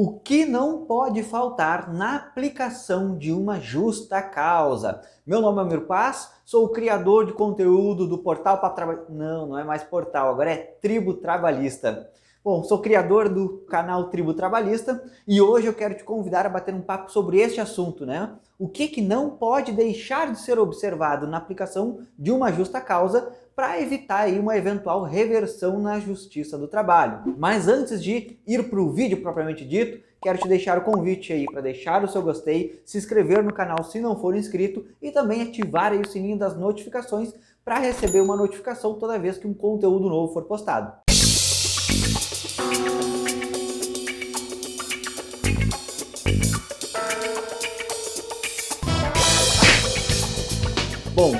O que não pode faltar na aplicação de uma justa causa? Meu nome é Amir Paz, sou o criador de conteúdo do Portal para Trabalhar. Não é mais portal, agora é Tribo Trabalhista. Bom, sou criador do canal Tribo Trabalhista e hoje eu quero te convidar a bater um papo sobre este assunto, né? O que não pode deixar de ser observado na aplicação de uma justa causa para evitar aí uma eventual reversão na Justiça do Trabalho. Mas antes de ir para o vídeo propriamente dito, quero te deixar o convite aí para deixar o seu gostei, se inscrever no canal se não for inscrito e também ativar aí o sininho das notificações para receber uma notificação toda vez que um conteúdo novo for postado. Bom,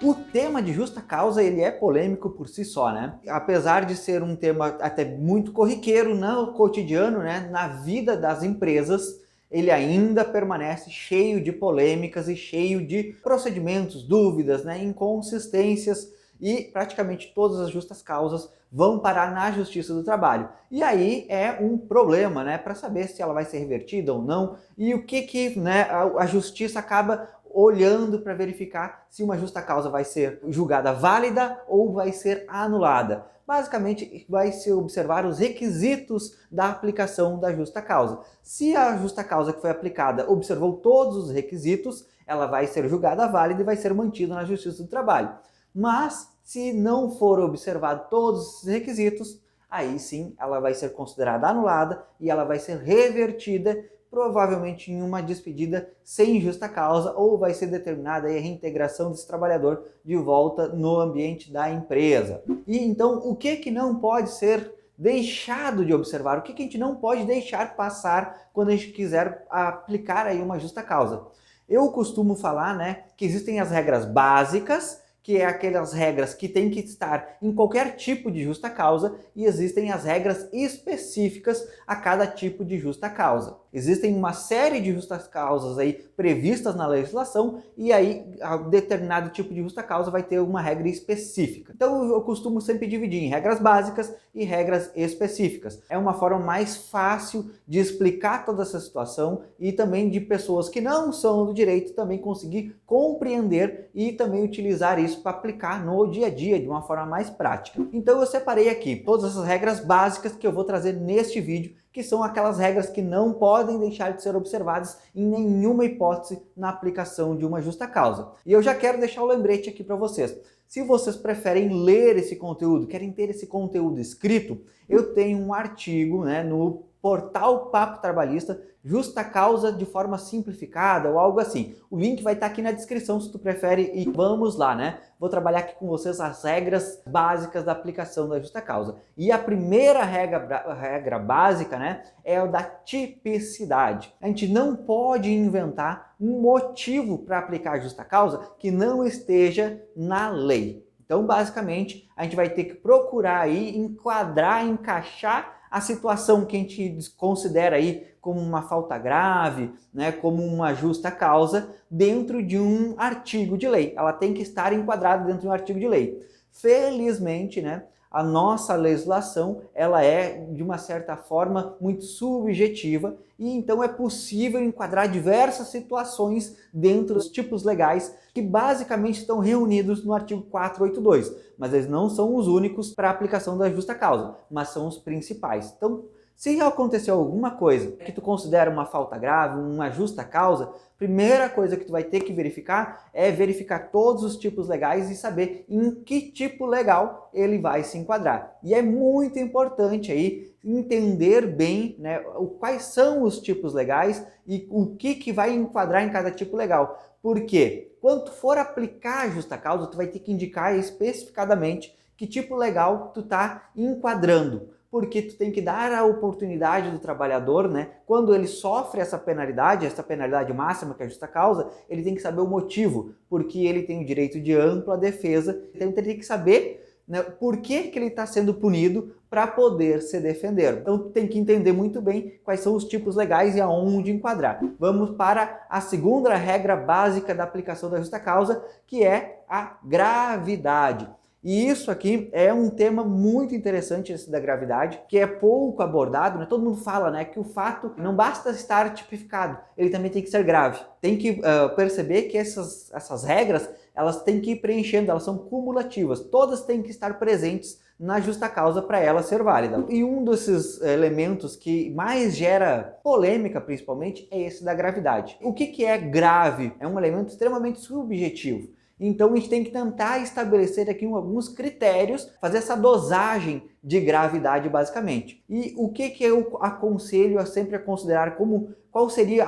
o tema de justa causa ele é polêmico por si só, né? Apesar de ser um tema até muito corriqueiro no cotidiano, né? Na vida das empresas, ele ainda permanece cheio de polêmicas e cheio de procedimentos, dúvidas, né? Inconsistências e praticamente todas as justas causas vão parar na Justiça do Trabalho. E aí é um problema, né? Para saber se ela vai ser revertida ou não e o que né, a Justiça acaba olhando para verificar se uma justa causa vai ser julgada válida ou vai ser anulada. Basicamente, vai se observar os requisitos da aplicação da justa causa. Se a justa causa que foi aplicada observou todos os requisitos, ela vai ser julgada válida e vai ser mantida na Justiça do Trabalho. Mas, se não for observado todos esses requisitos, aí sim ela vai ser considerada anulada e ela vai ser revertida provavelmente em uma despedida sem justa causa ou vai ser determinada a reintegração desse trabalhador de volta no ambiente da empresa. E então, o que não pode ser deixado de observar? O que a gente não pode deixar passar quando a gente quiser aplicar aí uma justa causa? Eu costumo falar, né, que existem as regras básicas, que é aquelas regras que tem que estar em qualquer tipo de justa causa, e existem as regras específicas a cada tipo de justa causa. Existem uma série de justas causas aí previstas na legislação, e aí a determinado tipo de justa causa vai ter uma regra específica. Então eu costumo sempre dividir em regras básicas e regras específicas. É uma forma mais fácil de explicar toda essa situação e também de pessoas que não são do direito também conseguir compreender e também utilizar isso para aplicar no dia a dia de uma forma mais prática. Então eu separei aqui todas essas regras básicas que eu vou trazer neste vídeo, que são aquelas regras que não podem deixar de ser observadas em nenhuma hipótese na aplicação de uma justa causa. E eu já quero deixar o lembrete aqui para vocês. Se vocês preferem ler esse conteúdo, querem ter esse conteúdo escrito, eu tenho um artigo, né, no Portal Papo Trabalhista, justa causa de forma simplificada ou algo assim. O link vai estar aqui na descrição se tu prefere e vamos lá, né? Vou trabalhar aqui com vocês as regras básicas da aplicação da justa causa. E a primeira regra básica, né, é o da tipicidade. A gente não pode inventar um motivo para aplicar a justa causa que não esteja na lei. Então, basicamente, a gente vai ter que procurar aí enquadrar, encaixar a situação que a gente considera aí como uma falta grave, né, como uma justa causa, dentro de um artigo de lei. Ela tem que estar enquadrada dentro de um artigo de lei. Felizmente, né, a nossa legislação ela é, de uma certa forma, muito subjetiva e então é possível enquadrar diversas situações dentro dos tipos legais que basicamente estão reunidos no artigo 482, mas eles não são os únicos para a aplicação da justa causa, mas são os principais. Então, se aconteceu alguma coisa que tu considera uma falta grave, uma justa causa, primeira coisa que tu vai ter que verificar é verificar todos os tipos legais e saber em que tipo legal ele vai se enquadrar. E é muito importante aí entender bem, né, quais são os tipos legais e o que vai enquadrar em cada tipo legal. Por quê? Quando tu for aplicar a justa causa, tu vai ter que indicar especificadamente que tipo legal tu está enquadrando. Porque tu tem que dar a oportunidade do trabalhador, né? Quando ele sofre essa penalidade máxima, que é a justa causa, ele tem que saber o motivo, porque ele tem o direito de ampla defesa, então ele tem que saber, né, por que ele está sendo punido para poder se defender. Então tem que entender muito bem quais são os tipos legais e aonde enquadrar. Vamos para a segunda regra básica da aplicação da justa causa, que é a gravidade. E isso aqui é um tema muito interessante, esse da gravidade, que é pouco abordado, né? Todo mundo fala, né, que o fato não basta estar tipificado, ele também tem que ser grave. Tem que perceber que essas regras, elas têm que ir preenchendo, elas são cumulativas, todas têm que estar presentes na justa causa para ela ser válida. E um desses elementos que mais gera polêmica, principalmente, é esse da gravidade. O que é grave? É um elemento extremamente subjetivo. Então a gente tem que tentar estabelecer aqui alguns critérios, fazer essa dosagem de gravidade basicamente. E o que eu aconselho a sempre considerar como qual seria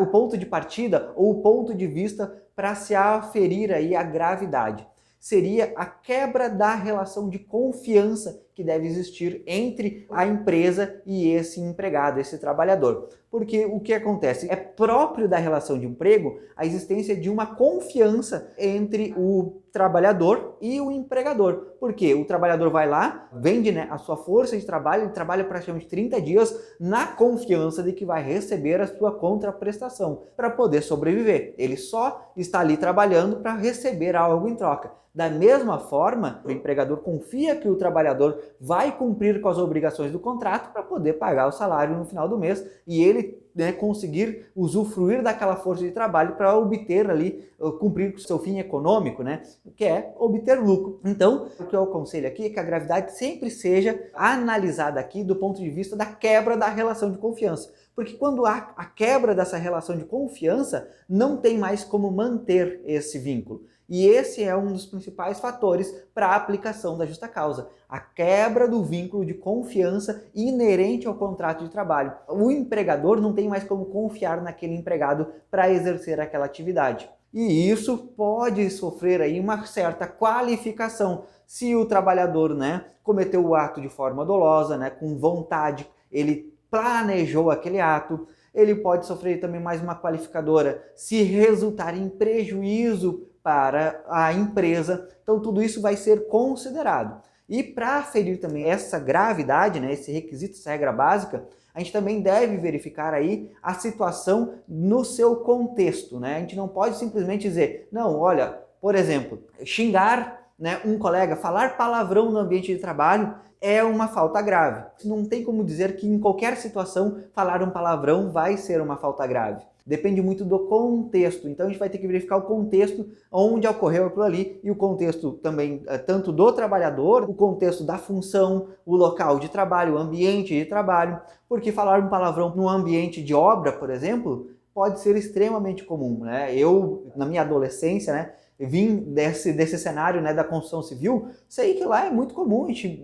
o ponto de partida ou o ponto de vista para se aferir aí a gravidade? Seria a quebra da relação de confiança que deve existir entre a empresa e esse empregado, esse trabalhador. Porque o que acontece? É próprio da relação de emprego a existência de uma confiança entre o trabalhador e o empregador. Porque o trabalhador vai lá, vende, né, a sua força de trabalho, ele trabalha praticamente 30 dias na confiança de que vai receber a sua contraprestação para poder sobreviver. Ele só está ali trabalhando para receber algo em troca. Da mesma forma, o empregador confia que o trabalhador vai cumprir com as obrigações do contrato para poder pagar o salário no final do mês e ele, né, conseguir usufruir daquela força de trabalho para obter ali, cumprir com o seu fim econômico, né, que é obter lucro. Então, o que eu aconselho aqui é que a gravidade sempre seja analisada aqui do ponto de vista da quebra da relação de confiança. Porque quando há a quebra dessa relação de confiança, não tem mais como manter esse vínculo. E esse é um dos principais fatores para a aplicação da justa causa, a quebra do vínculo de confiança inerente ao contrato de trabalho. O empregador não tem mais como confiar naquele empregado para exercer aquela atividade. E isso pode sofrer aí uma certa qualificação se o trabalhador, né, cometeu o ato de forma dolosa, né, com vontade, ele planejou aquele ato. Ele pode sofrer também mais uma qualificadora se resultar em prejuízo para a empresa. Então tudo isso vai ser considerado. E para aferir também essa gravidade, né, esse requisito, essa regra básica, a gente também deve verificar aí a situação no seu contexto, né? A gente não pode simplesmente dizer, não, olha, por exemplo, xingar, né, um colega, falar palavrão no ambiente de trabalho é uma falta grave. Não tem como dizer que em qualquer situação falar um palavrão vai ser uma falta grave. Depende muito do contexto, então a gente vai ter que verificar o contexto onde ocorreu aquilo ali e o contexto também tanto do trabalhador, o contexto da função, o local de trabalho, o ambiente de trabalho, porque falar um palavrão no ambiente de obra, por exemplo, pode ser extremamente comum, né? Eu, na minha adolescência, né, vim desse cenário, né, da construção civil, sei que lá é muito comum a gente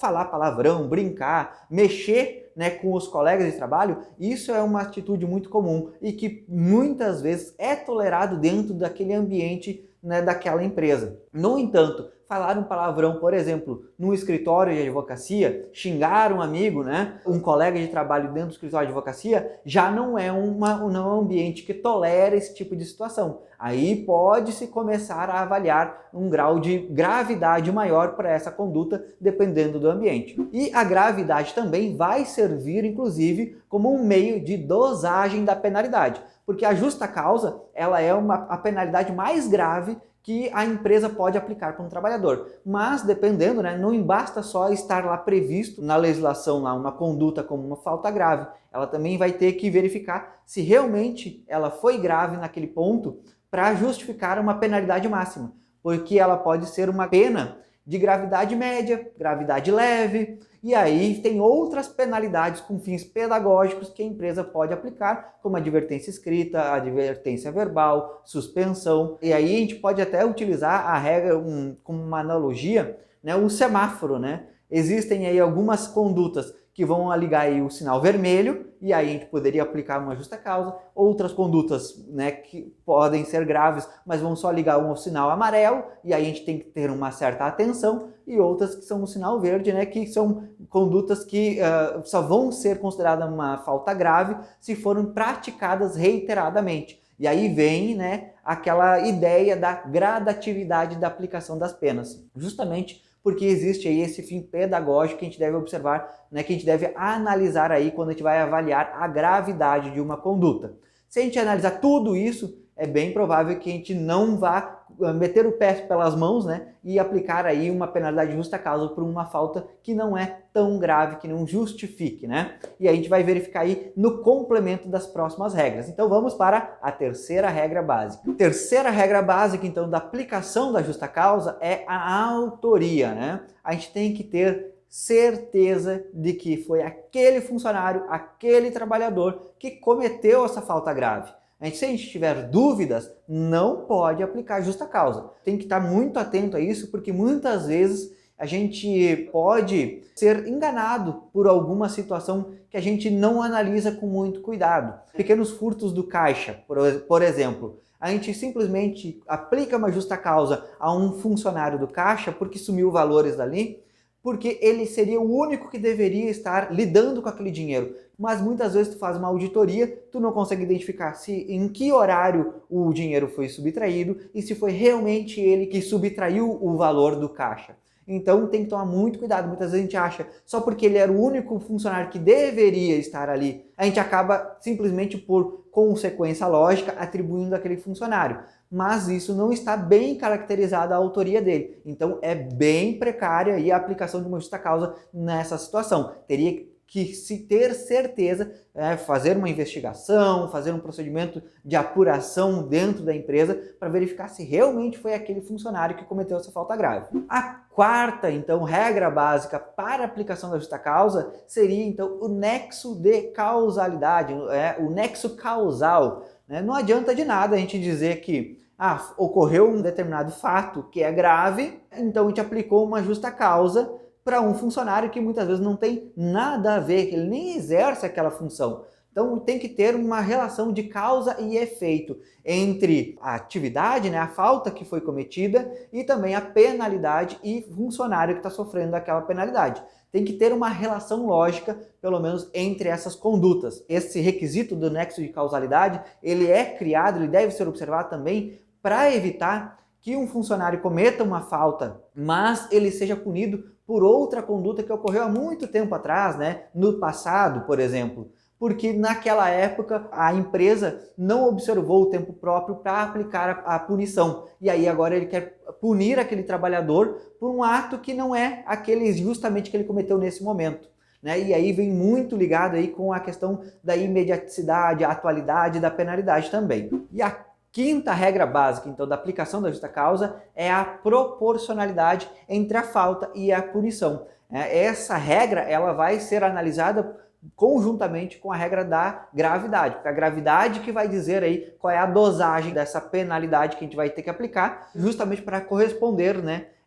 falar palavrão, brincar, mexer, né, com os colegas de trabalho. Isso é uma atitude muito comum e que muitas vezes é tolerado dentro daquele ambiente, né, daquela empresa. No entanto, falar um palavrão, por exemplo, no escritório de advocacia, xingar um amigo, né, um colega de trabalho dentro do escritório de advocacia, já não é um ambiente que tolera esse tipo de situação. Aí pode-se começar a avaliar um grau de gravidade maior para essa conduta, dependendo do ambiente. E a gravidade também vai servir, inclusive, como um meio de dosagem da penalidade, porque a justa causa, ela é a penalidade mais grave que a empresa pode aplicar para um trabalhador. Mas, dependendo, né, não basta só estar lá previsto na legislação lá, uma conduta como uma falta grave. Ela também vai ter que verificar se realmente ela foi grave naquele ponto para justificar uma penalidade máxima. Porque ela pode ser uma pena de gravidade média, gravidade leve, e aí tem outras penalidades com fins pedagógicos que a empresa pode aplicar, como advertência escrita, advertência verbal, suspensão. E aí a gente pode até utilizar a regra como uma analogia, né, um semáforo, né? Existem aí algumas condutas que vão ligar aí o sinal vermelho, e aí a gente poderia aplicar uma justa causa. Outras condutas, né, que podem ser graves, mas vão só ligar um sinal amarelo, e aí a gente tem que ter uma certa atenção, e outras que são o sinal verde, né, que são condutas que só vão ser consideradas uma falta grave se forem praticadas reiteradamente. E aí vem, né, aquela ideia da gradatividade da aplicação das penas, justamente porque existe aí esse fim pedagógico que a gente deve observar, né, que a gente deve analisar aí quando a gente vai avaliar a gravidade de uma conduta. Se a gente analisar tudo isso, é bem provável que a gente não vá meter o pé pelas mãos, né, e aplicar aí uma penalidade de justa causa por uma falta que não é tão grave, que não justifique, né? E aí a gente vai verificar aí no complemento das próximas regras. Então vamos para a terceira regra básica. Terceira regra básica, então, da aplicação da justa causa é a autoria, né? A gente tem que ter certeza de que foi aquele funcionário, aquele trabalhador que cometeu essa falta grave. Se a gente tiver dúvidas, não pode aplicar justa causa. Tem que estar muito atento a isso, porque muitas vezes a gente pode ser enganado por alguma situação que a gente não analisa com muito cuidado. Pequenos furtos do caixa, por exemplo. A gente simplesmente aplica uma justa causa a um funcionário do caixa porque sumiu valores dali, porque ele seria o único que deveria estar lidando com aquele dinheiro. Mas muitas vezes tu faz uma auditoria, tu não consegue identificar em que horário o dinheiro foi subtraído e se foi realmente ele que subtraiu o valor do caixa. Então tem que tomar muito cuidado. Muitas vezes a gente acha, só porque ele era o único funcionário que deveria estar ali, a gente acaba simplesmente por consequência lógica atribuindo aquele funcionário. Mas isso não está bem caracterizada a autoria dele. Então é bem precária aí a aplicação de uma justa causa nessa situação. Teria que se ter certeza, fazer uma investigação, fazer um procedimento de apuração dentro da empresa para verificar se realmente foi aquele funcionário que cometeu essa falta grave. A quarta, então, regra básica para a aplicação da justa causa seria, então, o nexo de causalidade, o nexo causal. Não adianta de nada a gente dizer que ocorreu um determinado fato que é grave, então a gente aplicou uma justa causa para um funcionário que muitas vezes não tem nada a ver, que ele nem exerce aquela função. Então tem que ter uma relação de causa e efeito entre a atividade, a falta que foi cometida, e também a penalidade e o funcionário que está sofrendo aquela penalidade. Tem que ter uma relação lógica, pelo menos, entre essas condutas. Esse requisito do nexo de causalidade, ele é criado, ele deve ser observado também para evitar que um funcionário cometa uma falta, mas ele seja punido por outra conduta que ocorreu há muito tempo atrás, no passado, por exemplo. Porque naquela época a empresa não observou o tempo próprio para aplicar a punição. E aí agora ele quer punir aquele trabalhador por um ato que não é aquele justamente que ele cometeu nesse momento. E aí vem muito ligado aí com a questão da imediaticidade, a atualidade da penalidade também. E a quinta regra básica, então, da aplicação da justa causa é a proporcionalidade entre a falta e a punição. Essa regra ela vai ser analisada conjuntamente com a regra da gravidade, porque a gravidade que vai dizer aí qual é a dosagem dessa penalidade que a gente vai ter que aplicar, justamente para corresponder,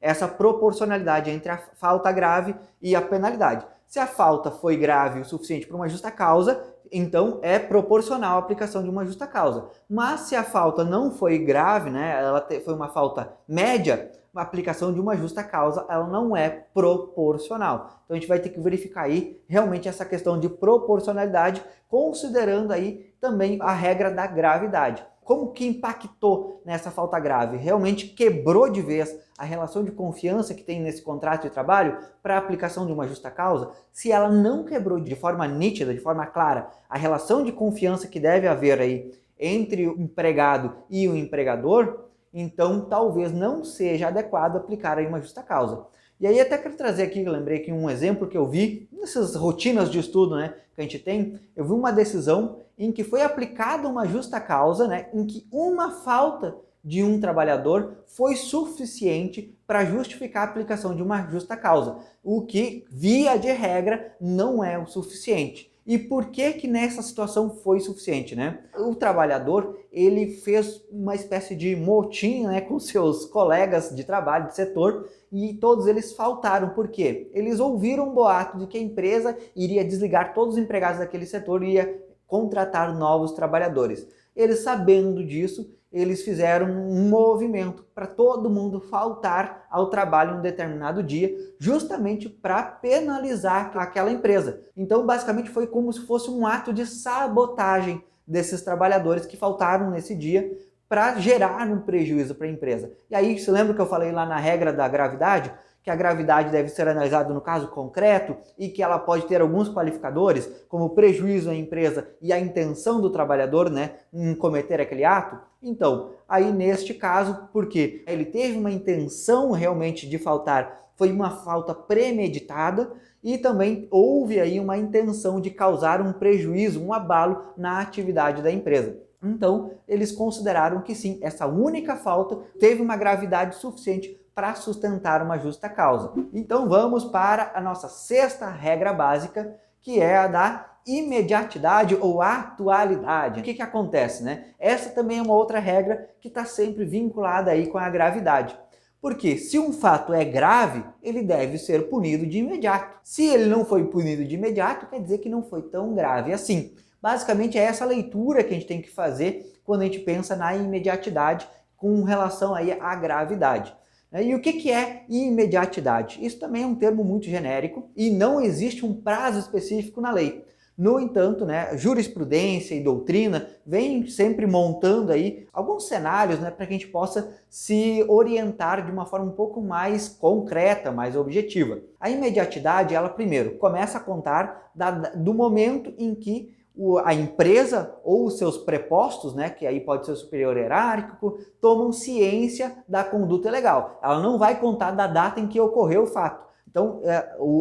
essa proporcionalidade entre a falta grave e a penalidade. Se a falta foi grave o suficiente para uma justa causa, então é proporcional a aplicação de uma justa causa. Mas se a falta não foi grave, ela foi uma falta média, a aplicação de uma justa causa ela não é proporcional. Então a gente vai ter que verificar aí realmente essa questão de proporcionalidade, considerando aí também a regra da gravidade. Como que impactou nessa falta grave? Realmente quebrou de vez a relação de confiança que tem nesse contrato de trabalho para a aplicação de uma justa causa? Se ela não quebrou de forma nítida, de forma clara, a relação de confiança que deve haver aí entre o empregado e o empregador, então talvez não seja adequado aplicar aí uma justa causa. E aí até quero trazer aqui, eu lembrei aqui um exemplo que eu vi nessas rotinas de estudo que a gente tem, eu vi uma decisão em que foi aplicada uma justa causa, em que uma falta de um trabalhador foi suficiente para justificar a aplicação de uma justa causa, o que, via de regra, não é o suficiente. E por que nessa situação foi suficiente, O trabalhador, ele fez uma espécie de motim, com seus colegas de trabalho, de setor, e todos eles faltaram. Por quê? Eles ouviram um boato de que a empresa iria desligar todos os empregados daquele setor e ia contratar novos trabalhadores. Eles, sabendo disso, eles fizeram um movimento para todo mundo faltar ao trabalho em um determinado dia, justamente para penalizar aquela empresa. Então, basicamente, foi como se fosse um ato de sabotagem desses trabalhadores que faltaram nesse dia para gerar um prejuízo para a empresa. E aí, você lembra que eu falei lá na regra da gravidade? que a gravidade deve ser analisada no caso concreto e que ela pode ter alguns qualificadores, como prejuízo à empresa e a intenção do trabalhador, né, em cometer aquele ato. Então, aí neste caso, porque ele teve uma intenção realmente de faltar, foi uma falta premeditada e também houve aí uma intenção de causar um prejuízo, um abalo na atividade da empresa. Então, eles consideraram que sim, essa única falta teve uma gravidade suficiente para sustentar uma justa causa. Então, vamos para a nossa sexta regra básica, que é a da imediatidade ou atualidade. O que acontece, né? Essa também é uma outra regra que está sempre vinculada aí com a gravidade. Porque se um fato é grave, ele deve ser punido de imediato. Se ele não foi punido de imediato, quer dizer que não foi tão grave assim. Basicamente é essa leitura que a gente tem que fazer quando a gente pensa na imediatidade com relação aí à gravidade. E o que é imediatidade? Isso também é um termo muito genérico e não existe um prazo específico na lei. No entanto, né, jurisprudência e doutrina vem sempre montando aí alguns cenários, né, para que a gente possa se orientar de uma forma um pouco mais concreta, mais objetiva. A imediatidade, ela primeiro começa a contar do momento em que a empresa ou os seus prepostos, né, que aí pode ser o superior hierárquico, tomam ciência da conduta ilegal. Ela não vai contar da data em que ocorreu o fato. Então,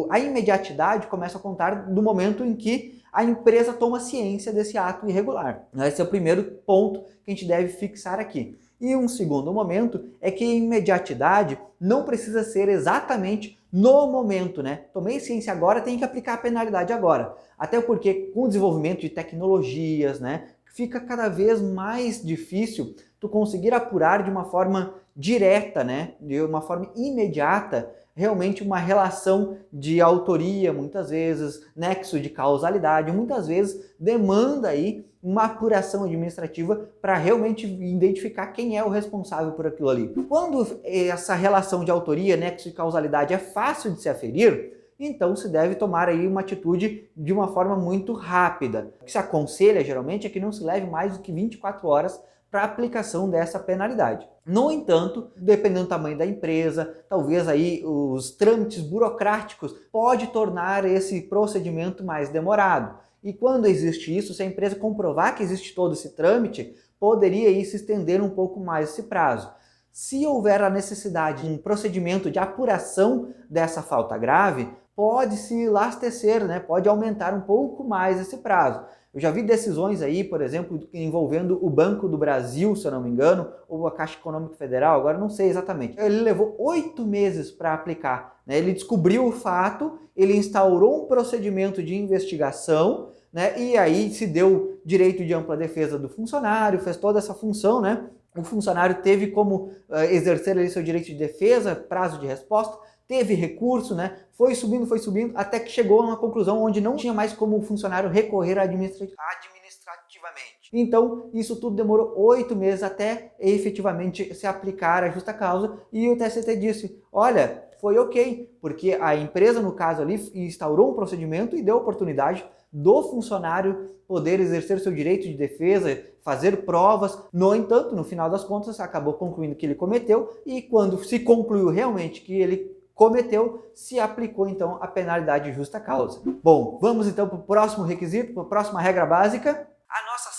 a imediatidade começa a contar do momento em que a empresa toma ciência desse ato irregular. Esse é o primeiro ponto que a gente deve fixar aqui. E um segundo momento é que a imediatidade não precisa ser exatamente no momento, né? Tomei ciência agora, tem que aplicar a penalidade agora. Até porque com o desenvolvimento de tecnologias, né, fica cada vez mais difícil tu conseguir apurar de uma forma direta, né, de uma forma imediata, realmente uma relação de autoria, muitas vezes, nexo de causalidade, muitas vezes demanda aí uma apuração administrativa para realmente identificar quem é o responsável por aquilo ali. Quando essa relação de autoria, nexo de causalidade é fácil de se aferir, então se deve tomar aí uma atitude de uma forma muito rápida. O que se aconselha geralmente é que não se leve mais do que 24 horas para a aplicação dessa penalidade. No entanto, dependendo do tamanho da empresa, talvez aí os trâmites burocráticos pode tornar esse procedimento mais demorado. E quando existe isso, se a empresa comprovar que existe todo esse trâmite, poderia aí se estender um pouco mais esse prazo. Se houver a necessidade de um procedimento de apuração dessa falta grave, pode se lastecer, né? Pode aumentar um pouco mais esse prazo. Eu já vi decisões aí, por exemplo, envolvendo o Banco do Brasil, se eu não me engano, ou a Caixa Econômica Federal, agora não sei exatamente. Ele levou 8 meses para aplicar, né? Ele descobriu o fato, ele instaurou um procedimento de investigação, né? E aí se deu direito de ampla defesa do funcionário, fez toda essa função, né? O funcionário teve como exercer ali seu direito de defesa, prazo de resposta, teve recurso, né? Foi subindo, até que chegou a uma conclusão onde não tinha mais como o funcionário recorrer administrativamente. Então, isso tudo demorou 8 meses até efetivamente se aplicar a justa causa e o TST disse, olha, foi ok, porque a empresa, no caso ali, instaurou um procedimento e deu oportunidade do funcionário poder exercer seu direito de defesa, fazer provas. No entanto, no final das contas, acabou concluindo que ele cometeu e quando se concluiu realmente que ele cometeu, se aplicou então a penalidade de justa causa. Bom, vamos então para o próximo requisito, para a próxima regra básica. A nossa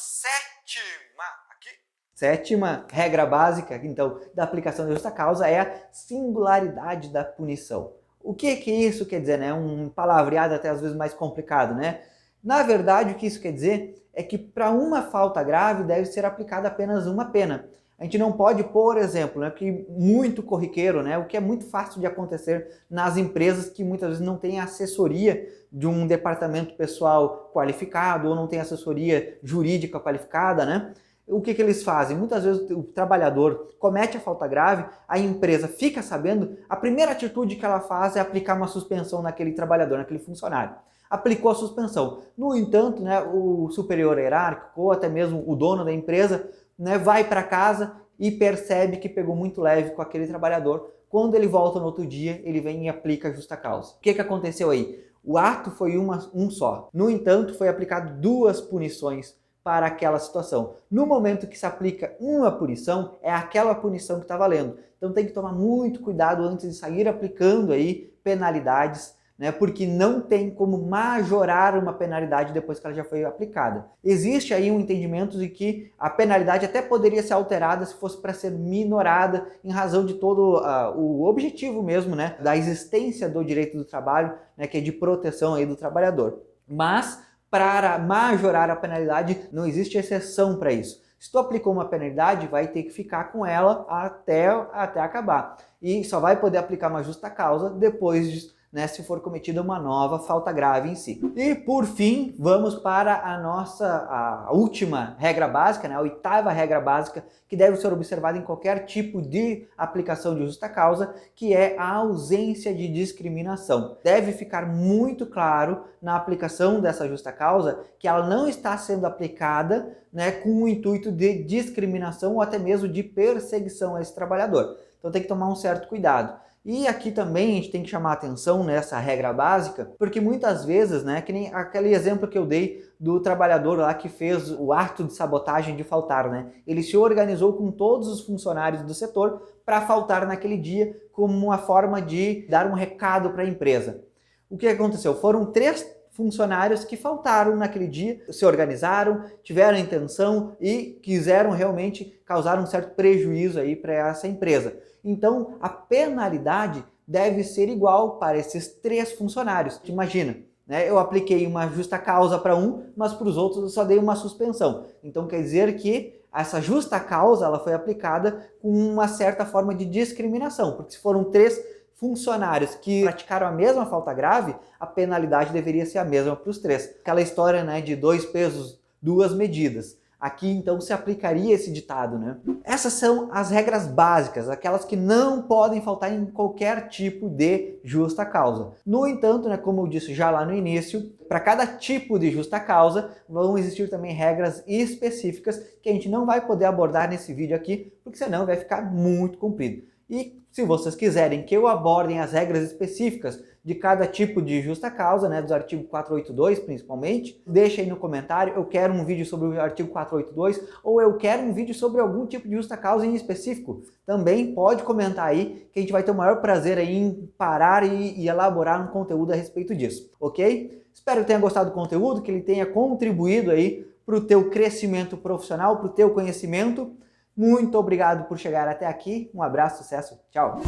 sétima regra básica, então, da aplicação da justa causa é a singularidade da punição. O que isso quer dizer, né? Um palavreado até às vezes mais complicado, né? Na verdade, o que isso quer dizer é que para uma falta grave deve ser aplicada apenas uma pena. A gente não pode, por exemplo, né, que muito corriqueiro, né, o que é muito fácil de acontecer nas empresas que muitas vezes não têm assessoria de um departamento pessoal qualificado ou não tem assessoria jurídica qualificada, né? O que eles fazem? Muitas vezes o trabalhador comete a falta grave, a empresa fica sabendo, a primeira atitude que ela faz é aplicar uma suspensão naquele trabalhador, naquele funcionário. Aplicou a suspensão. No entanto, né, o superior hierárquico ou até mesmo o dono da empresa, né, vai para casa e percebe que pegou muito leve com aquele trabalhador. Quando ele volta no outro dia, ele vem e aplica a justa causa. O que aconteceu aí? O ato foi um só. No entanto, foi aplicado 2 punições para aquela situação. No momento que se aplica uma punição, é aquela punição que está valendo. Então tem que tomar muito cuidado antes de sair aplicando aí penalidades, né? Porque não tem como majorar uma penalidade depois que ela já foi aplicada. Existe aí um entendimento de que a penalidade até poderia ser alterada se fosse para ser minorada em razão de todo o objetivo mesmo, né, da existência do direito do trabalho, né, que é de proteção aí do trabalhador. Mas para majorar a penalidade não existe exceção para isso. Se tu aplicou uma penalidade, vai ter que ficar com ela até acabar. E só vai poder aplicar uma justa causa depois, né, se for cometida uma nova falta grave em si. E por fim, vamos para a última regra básica, né, a 8ª regra básica, que deve ser observada em qualquer tipo de aplicação de justa causa, que é a ausência de discriminação. Deve ficar muito claro na aplicação dessa justa causa que ela não está sendo aplicada, né, com o intuito de discriminação ou até mesmo de perseguição a esse trabalhador. Então tem que tomar um certo cuidado. E aqui também a gente tem que chamar a atenção nessa regra básica, porque muitas vezes, né, que nem aquele exemplo que eu dei do trabalhador lá que fez o ato de sabotagem de faltar, né? Ele se organizou com todos os funcionários do setor para faltar naquele dia como uma forma de dar um recado para a empresa. O que aconteceu? Foram 3 funcionários que faltaram naquele dia, se organizaram, tiveram a intenção e quiseram realmente causar um certo prejuízo aí para essa empresa. Então, a penalidade deve ser igual para esses 3 funcionários. Imagina, né? Eu apliquei uma justa causa para um, mas para os outros eu só dei uma suspensão. Então, quer dizer que essa justa causa ela foi aplicada com uma certa forma de discriminação, porque se foram 3 funcionários que praticaram a mesma falta grave, a penalidade deveria ser a mesma para os 3. Aquela história, né, de 2 pesos, 2 medidas. Aqui, então, se aplicaria esse ditado, né? Essas são as regras básicas, aquelas que não podem faltar em qualquer tipo de justa causa. No entanto, né, como eu disse já lá no início, para cada tipo de justa causa, vão existir também regras específicas que a gente não vai poder abordar nesse vídeo aqui, porque senão vai ficar muito comprido. E se vocês quiserem que eu abordem as regras específicas de cada tipo de justa causa, né, dos artigos 482 principalmente, deixa aí no comentário, eu quero um vídeo sobre o artigo 482 ou eu quero um vídeo sobre algum tipo de justa causa em específico. Também pode comentar aí que a gente vai ter o maior prazer aí em parar e elaborar um conteúdo a respeito disso, ok? Espero que tenha gostado do conteúdo, que ele tenha contribuído aí para o teu crescimento profissional, para o teu conhecimento. Muito obrigado por chegar até aqui, um abraço, sucesso, tchau!